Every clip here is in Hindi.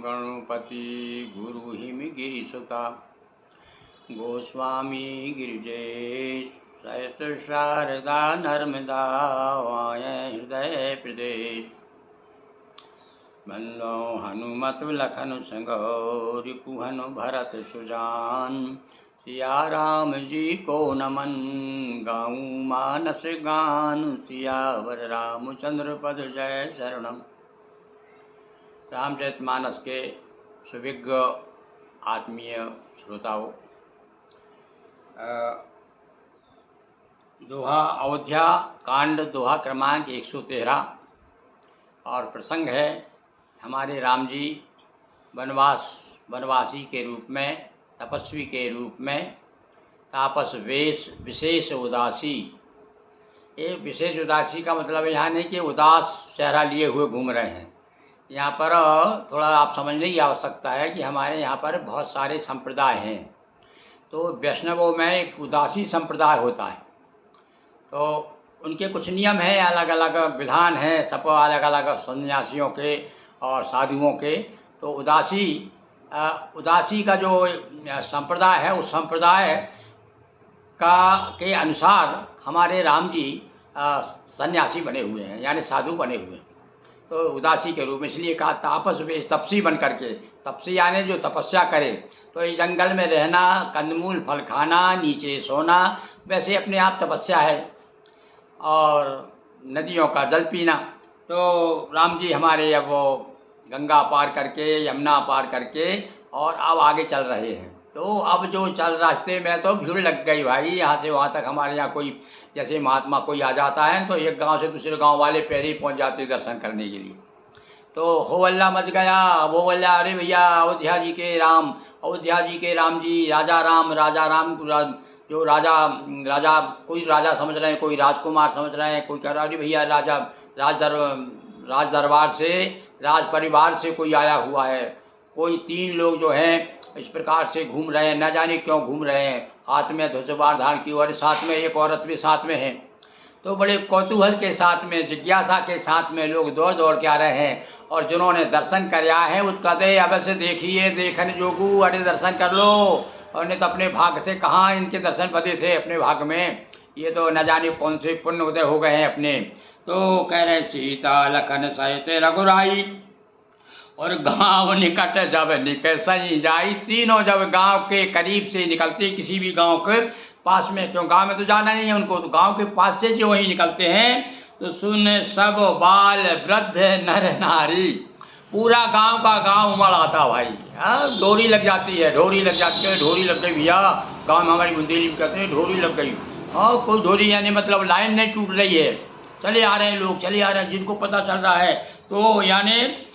गणपति गुरु हिम गिरिसुता गोस्वामी गिरिजेश सहित शारदा नर्मदा वाय हृदय प्रदेश बल्लो हनुमत लखन संगो रिपुहन भरत सुजान सिया राम जी को नमन गाऊँ मानस गान सियावर रामचंद्र पद जय शरणम। रामचरितमानस के सुविज्ञ आत्मीय श्रोताओं, दोहा अयोध्या कांड दोहा क्रमांक 113 और प्रसंग है हमारे राम जी वनवासी के रूप में, तपस्वी के रूप में तापस वेश विशेष उदासी। ये विशेष उदासी का मतलब यहाँ नहीं कि उदास चेहरा लिए हुए घूम रहे हैं। यहाँ पर थोड़ा आप समझने की आवश्यकता है कि हमारे यहाँ पर बहुत सारे संप्रदाय हैं। तो वैष्णवों में एक उदासी संप्रदाय होता है, तो उनके कुछ नियम हैं, अलग अलग विधान हैं, सब अलग अलग सन्यासियों के और साधुओं के। तो उदासी का जो संप्रदाय है, उस संप्रदाय के अनुसार हमारे राम जी सन्यासी बने हुए हैं, यानी साधु बने हुए हैं। तो उदासी के रूप में इसलिए कहा तापस वेश, तपसी बन करके। तपसी यानी जो तपस्या करे, तो इस जंगल में रहना, कंदमूल फल खाना, नीचे सोना, वैसे अपने आप तपस्या है, और नदियों का जल पीना। तो राम जी हमारे अब वो गंगा पार करके, यमुना पार करके और अब आगे चल रहे हैं। तो अब जो चल रास्ते में तो भीड़ लग गई भाई, यहाँ से वहाँ तक। हमारे यहाँ कोई जैसे महात्मा कोई आ जाता है तो एक गांव से दूसरे गांव वाले पैर ही पहुँच जाते दर्शन करने के लिए। तो हो अल्लाह मच गया, वो अल्लाह, अरे भैया अयोध्या जी के राम जी, राजा राम जो राजा कोई राजा समझ रहे हैं, कोई राजकुमार समझ रहे हैं, कोई कह रहा है अरे भैया राज दरबार से, राज परिवार से कोई आया हुआ है। कोई 3 लोग जो हैं इस प्रकार से घूम रहे हैं, न जाने क्यों घूम रहे हैं, हाथ में ध्वजवार धारण की, और साथ में एक औरत भी साथ में है। तो बड़े कौतूहल के साथ में, जिज्ञासा के साथ में लोग दौड़ दौड़ के आ रहे हैं। और जिन्होंने दर्शन करया है वो कहते अवश्य देखिए, देखन जोगू, अरे दर्शन कर लो। और नहीं तो अपने भाग से कहाँ इनके दर्शन पदे थे अपने भाग में, ये तो न जाने कौन से पुण्य उदय हो गए हैं अपने। तो कह रहे सीता लखन सहित रघुराई, और गांव निकट जब निकसई जाई। तीनों जब गांव के करीब से निकलते, किसी भी गांव के पास में, क्यों गांव में तो जाना नहीं है उनको, तो गांव के पास से जो वहीं निकलते हैं, तो सुन सब बाल वृद्ध नर नारी, पूरा गांव का गांव उमड़ आता भाई। डोरी लग जाती है, ढोरी लग जाती है, ढोरी लग गई भैया। गाँव में हमारी बुंदेली में कहते हैं ढोरी लग गई। कोई ढोरी यानी मतलब लाइन नहीं टूट रही है, चले आ रहे हैं लोग, चले आ रहे हैं, जिनको पता चल रहा है। तो यानी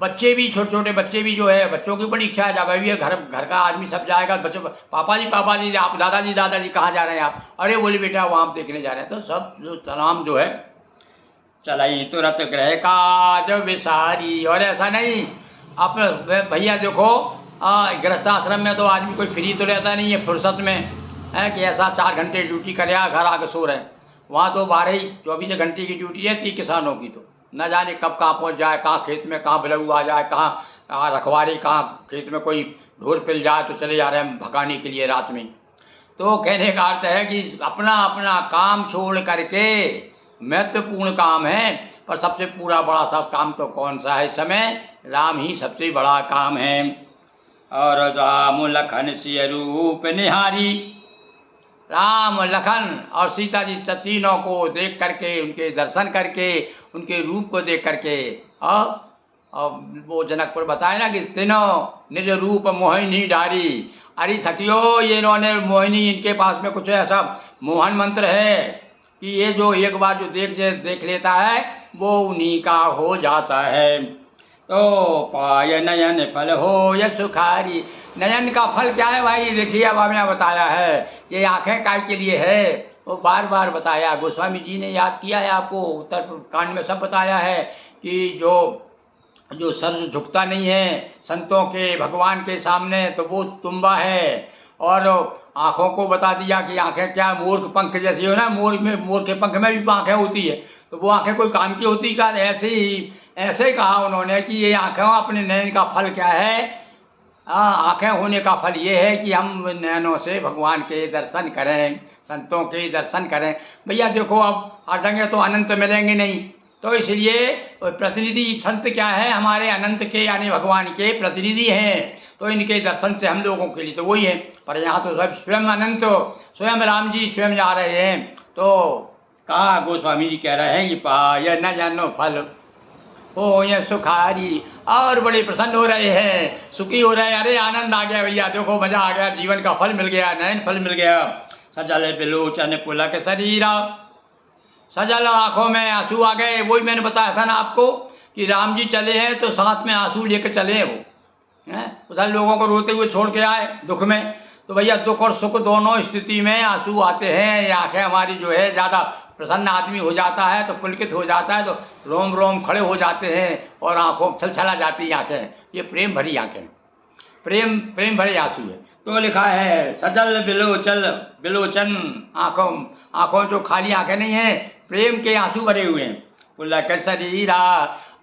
बच्चे भी, छोटे छोटे बच्चे भी जो है, बच्चों की बड़ी इच्छा है, जब अभी घर का आदमी सब जाएगा, बच्चों पापा जी आप, दादाजी कहाँ जा रहे हैं आप? अरे बोले बेटा वहाँ देखने जा रहे हैं। तो सब जो तमाम जो है चलाई तुरंत ग्रह काज विसारी। और ऐसा नहीं, आप भैया देखो गृहस्थ आश्रम में तो आदमी कोई फ्री तो रहता नहीं है फुर्सत में, है कि ऐसा 4 घंटे ड्यूटी करे घर आके सो रहे। वहाँ तो 12-24 घंटे की ड्यूटी रहती किसानों की। तो न जाने कब कहाँ पहुँच जाए, कहाँ खेत में कहाँ बलऊ आ जाए, कहाँ रखवारी, कहाँ खेत में कोई ढोर पिल जाए, तो चले जा रहे हैं भगाने के लिए रात में। तो कहने का अर्थ है कि अपना अपना काम छोड़ करके, महत्वपूर्ण काम है, पर सबसे पूरा बड़ा सब काम तो कौन सा है इस समय? राम ही सबसे बड़ा काम है। और राम लखन सिय रूप निहारी, राम लखन और सीता जी तीनों को देख करके, उनके दर्शन करके, उनके रूप को देख करके, और वो जनकपुर बताए ना कि तीनों निज रूप मोहिनी डारी। अरे सखियो, ये इन्होंने मोहिनी, इनके पास में कुछ ऐसा मोहन मंत्र है कि ये जो एक बार जो देख लेता है वो उन्हीं का हो जाता है। तो पाय नयन फल हो यह सुखारी। नयन का फल क्या है भाई? देखिए अब हमने बताया है, ये आँखें काय के लिए है, वो बार बार बताया। गोस्वामी जी ने याद किया है आपको, उत्तर कांड में सब बताया है कि जो सर झुकता नहीं है संतों के, भगवान के सामने, तो वो तुम्बा है। और आँखों को बता दिया कि आँखें क्या, मोर के पंख जैसी हो ना, मोर के पंख में भी आँखें होती है। तो वो आंखें कोई काम की होती क्या? ऐसे कहा उन्होंने कि ये आंखें अपने नयन का फल क्या है? आंखें होने का फल ये है कि हम नयनों से भगवान के दर्शन करें, संतों के दर्शन करें। भैया देखो, अब हर जगह तो अनंत मिलेंगे नहीं, तो इसलिए प्रतिनिधि संत क्या है? हमारे अनंत के यानी भगवान के प्रतिनिधि हैं, तो इनके दर्शन से हम लोगों के लिए तो वही है। पर यहाँ तो सब स्वयं अनंत, स्वयं राम जी स्वयं जा रहे हैं। तो कहा गोस्वामी जी कह रहे हैं कि पाय न जानो फल हो ये सुखारी, और बड़े प्रसन्न हो रहे हैं, सुखी हो रहे हैं। अरे आनंद आ गया भैया, देखो मजा आ गया, जीवन का फल मिल गया, नयन फल मिल गया। सजल बिलोचन पुलक शरीरा, सजल आंखों में आंसू आ गए। वही मैंने बताया था ना आपको कि राम जी चले हैं तो साथ में आंसू लेकर चले हैं वो, हैं उधर लोगों को रोते हुए छोड़ के आए दुख में। तो भैया दुख और सुख दोनों स्थिति में आंसू आते हैं। ये आंखें हमारी जो है, ज़्यादा प्रसन्न आदमी हो जाता है तो पुलकित हो जाता है, तो रोम रोम खड़े हो जाते हैं और आंखों छलछला जाती आंखें। ये प्रेम भरी आंखें, प्रेम भरे आंसू है। तो लिखा है सजल बिलोचन, आंखों जो खाली आंखें नहीं हैं, प्रेम के आंसू भरे हुए हैं। पुलक शरीरा,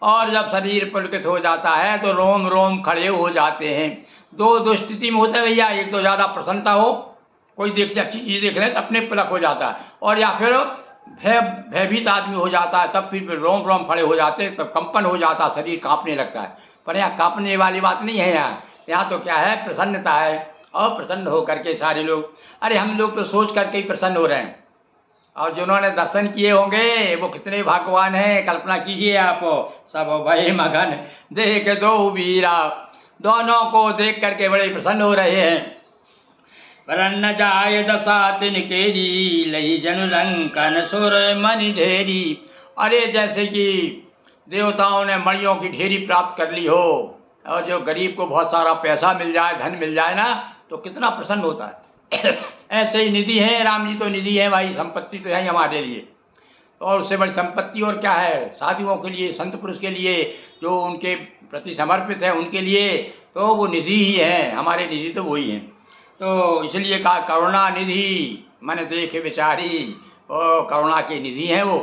और जब शरीर पुलकित हो जाता है तो रोम रोम खड़े हो जाते हैं। दो स्थिति में होता है भैया, एक तो ज़्यादा प्रसन्नता हो, कोई देख अच्छी चीज़ देख ले तो अपने पुलक हो जाता है, और या फिर भयभीत आदमी हो जाता है, तब फिर रोम रोम खड़े हो जाते हैं, तब कंपन हो जाता है, शरीर कांपने लगता है। पर यहाँ कांपने वाली बात नहीं है, यहाँ तो क्या है, प्रसन्नता है। और प्रसन्न हो करके सारे लोग, अरे हम लोग तो सोच करके ही प्रसन्न हो रहे हैं, और जिन्होंने दर्शन किए होंगे वो कितने भाग्यवान हैं। कल्पना कीजिए आप, सब भय मगन देख दो वीरा, दोनों को देख करके बड़े प्रसन्न हो रहे हैं। वरन जाय दशा तिन केरी, लही जनु लंकन सुर मणि ढेरी। अरे जैसे कि देवताओं ने मणियों की ढेरी प्राप्त कर ली हो, और जो गरीब को बहुत सारा पैसा मिल जाए, धन मिल जाए ना, तो कितना प्रसन्न होता है। ऐसे ही निधि है, राम जी तो निधि है भाई, संपत्ति तो है ही हमारे लिए, और उससे बड़ी संपत्ति और क्या है? साधुओं के लिए, संत पुरुष के लिए, जो उनके प्रति समर्पित है उनके लिए तो वो निधि ही है, हमारे निधि तो वही हैं। तो इसलिए कहा करुणा निधि मन देख विचारी, वो करुणा की निधि हैं वो।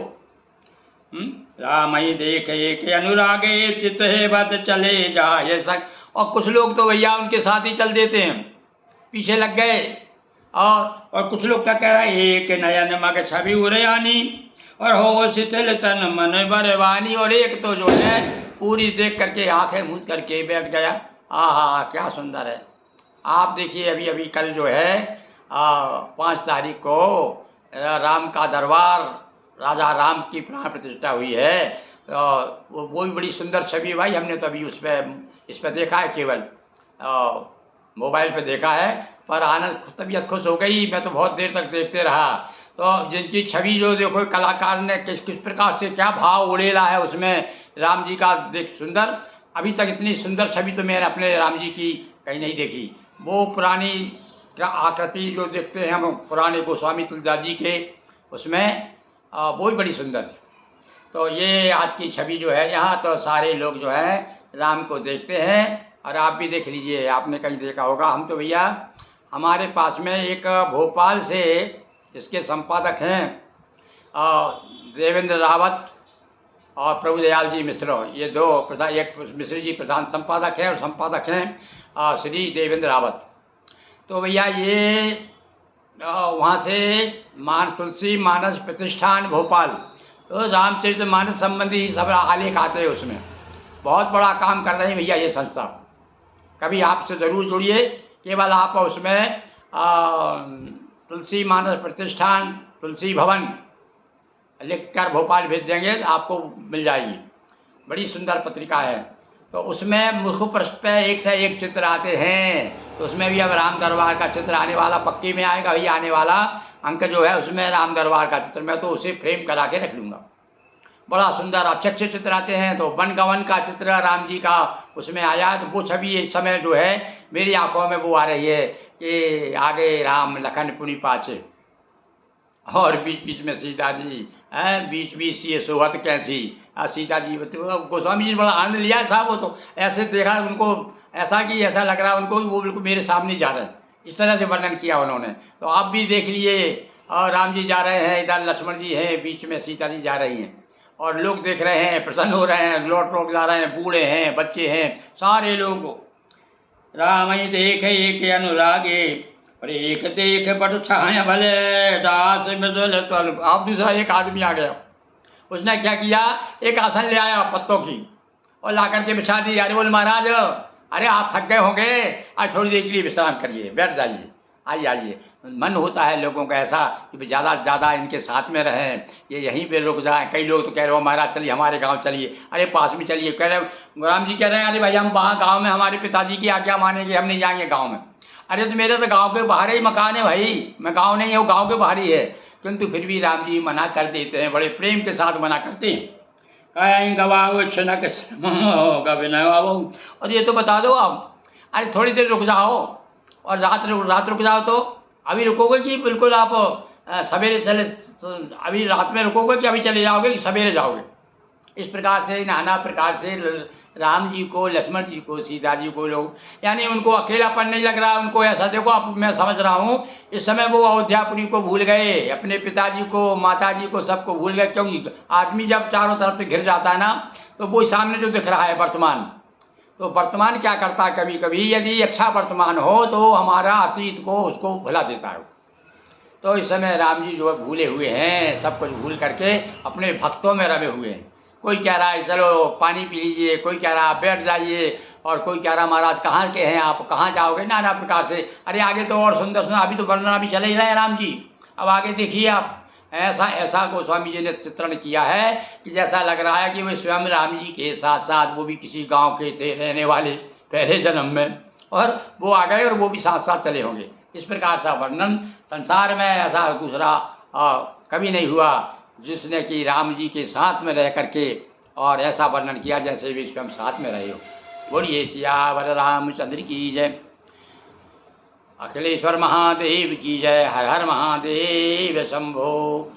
राम ही देख एक अनुरागे, चित है बद चले जाए संग। और कुछ लोग तो भैया उनके साथ ही चल देते हैं, पीछे लग गए। और कुछ लोग क्या कह रहे हैं, एक नयन मग छवि उरयानी, और हो शिथिल तन मन बरवानी। और एक तो जो है पूरी देख करके आंखें मूंद करके बैठ गया। आहा क्या सुंदर है। आप देखिए अभी कल जो है 5 तारीख को राम का दरबार, राजा राम की प्राण प्रतिष्ठा हुई है। तो वो भी बड़ी सुंदर छवि भाई, हमने तो अभी इस पर देखा है, केवल मोबाइल पे देखा है, पर आनंद तबीयत खुश हो गई। मैं तो बहुत देर तक देखते रहा। तो जिनकी छवि जो देखो कलाकार ने किस प्रकार से क्या भाव उड़ेला है उसमें राम जी का, देख सुंदर। अभी तक इतनी सुंदर छवि तो मैंने अपने राम जी की कहीं नहीं देखी। वो पुरानी आकृति जो देखते हैं हम पुराने गोस्वामी तुलसीदास जी के, उसमें वो भी बड़ी सुंदर है। तो ये आज की छवि जो है यहाँ, तो सारे लोग जो है राम को देखते हैं। और आप भी देख लीजिए, आपने कहीं देखा होगा। हम तो भैया हमारे पास में एक भोपाल से इसके संपादक हैं देवेंद्र रावत और प्रभुदयाल जी मिश्र, ये दो प्रधान, एक मिश्र जी प्रधान संपादक हैं और संपादक हैं श्री देवेंद्र रावत। तो भैया ये वहाँ से तुलसी मानस प्रतिष्ठान भोपाल, तो रामचरितमानस संबंधी सब आलेख आते हैं उसमें। बहुत बड़ा काम कर रहे हैं भैया ये संस्था। कभी आपसे ज़रूर जुड़िए, केवल आप उसमें तुलसी मानस प्रतिष्ठान तुलसी भवन लिखकर भोपाल भेज देंगे तो आपको मिल जाएगी। बड़ी सुंदर पत्रिका है। तो उसमें मुख्य पृष्ठ पे एक से एक चित्र आते हैं। तो उसमें भी अब राम दरबार का चित्र आने वाला, पक्की में आएगा भैया, आने वाला अंक जो है उसमें राम दरबार का चित्र, मैं तो उसे फ्रेम करा के रख लूँगा। बड़ा सुंदर अच्छे अच्छे चित्र आते हैं। तो वन गवन का चित्र राम जी का उसमें आया है। तो वो छवि इस समय जो है मेरी आंखों में वो आ रही है कि आगे राम लखन पुनि पाछे, और बीच बीच में सीता जी हैं, बीच बीच ये सोहत कैसी सीता जी। गोस्वामी जी ने बड़ा आनंद लिया साहब। वो तो ऐसे देखा उनको, ऐसा कि ऐसा लग रहा है उनको वो बिल्कुल मेरे सामने जा रहे हैं, इस तरह से वर्णन किया उन्होंने। तो आप भी देख लिए, और राम जी जा रहे हैं, इधर लक्ष्मण जी हैं, बीच में सीता जी जा रही हैं। और लोग देख रहे हैं, प्रसन्न हो रहे हैं, लौट लौट जा रहे हैं, बूढ़े हैं, बच्चे हैं, सारे लोग। राम ही देख एक अनुरागे, और एक देख बट छाए भले, दास मृदुल तल। अब दूसरा एक आदमी आ गया, उसने क्या किया, एक आसन ले आया पत्तों की और ला करके बिछा दी। अरे बोल महाराज, अरे आप थक गए होंगे, आज थोड़ी देर के लिए विश्राम करिए, बैठ जाइए, आइए आइए। मन होता है लोगों का ऐसा कि ज़्यादा से ज़्यादा इनके साथ में रहें, ये यहीं पे रुक जाएं। कई लोग तो कह रहे हो महाराज चलिए हमारे गांव चलिए, अरे पास में चलिए। कह रहे राम जी कह रहे हैं अरे भाई हम वहाँ गाँव में हमारे पिताजी की आज्ञा मानेंगे, हम नहीं जाएंगे गाँव में। अरे तो मेरे तो गाँव के बाहर ही मकान है भाई, मैं गाँव नहीं हूँ, गाँव के बाहर ही है। किंतु फिर भी राम जी मना कर देते हैं, बड़े प्रेम के साथ मना करते हैं। कहीं गवाओ छनक और ये तो बता दो आप, अरे थोड़ी देर रुक जाओ और रात रुक जाओ। तो अभी रुकोगे कि बिल्कुल आप सवेरे चले, अभी रात में रुकोगे कि अभी चले जाओगे कि सवेरे जाओगे। इस प्रकार से नाना प्रकार से राम जी को, लक्ष्मण जी को, सीता जी को लोग, यानी उनको अकेलापन नहीं लग रहा उनको। ऐसा देखो आप, मैं समझ रहा हूँ इस समय वो अयोध्यापुरी को भूल गए, अपने पिताजी को, माता जी को, सबको भूल गए। क्योंकि आदमी जब चारों तरफ से घिर जाता है ना, तो वो सामने जो दिख रहा है वर्तमान, तो वर्तमान क्या करता है, कभी कभी यदि अच्छा वर्तमान हो तो हमारा अतीत को उसको भुला देता है। तो इस समय राम जी जो है भूले हुए हैं, सब कुछ भूल करके अपने भक्तों में रमे हुए हैं। कोई कह रहा है चलो पानी पी लीजिए, कोई कह रहा है बैठ जाइए, और कोई कह रहा महाराज कहाँ के हैं आप, कहाँ जाओगे, नाना प्रकार से। अरे आगे तो और सुंदर सुंदर, अभी तो वर्णन अभी चले ही रहे हैं राम जी, अब आगे देखिए आप। ऐसा ऐसा गोस्वामी जी ने चित्रण किया है कि जैसा लग रहा है कि वे स्वयं राम जी के साथ साथ वो भी किसी गांव के थे रहने वाले पहले जन्म में, और वो आ गए और वो भी साथ साथ चले होंगे। इस प्रकार का वर्णन संसार में ऐसा दूसरा कभी नहीं हुआ जिसने कि राम जी के साथ में रह करके और ऐसा वर्णन किया जैसे वे स्वयं साथ में रहे हो। बोलिए सियावर रामचंद्र की जय, अखिलेश्वर महादेव की जय, हर हर महादेव शंभो।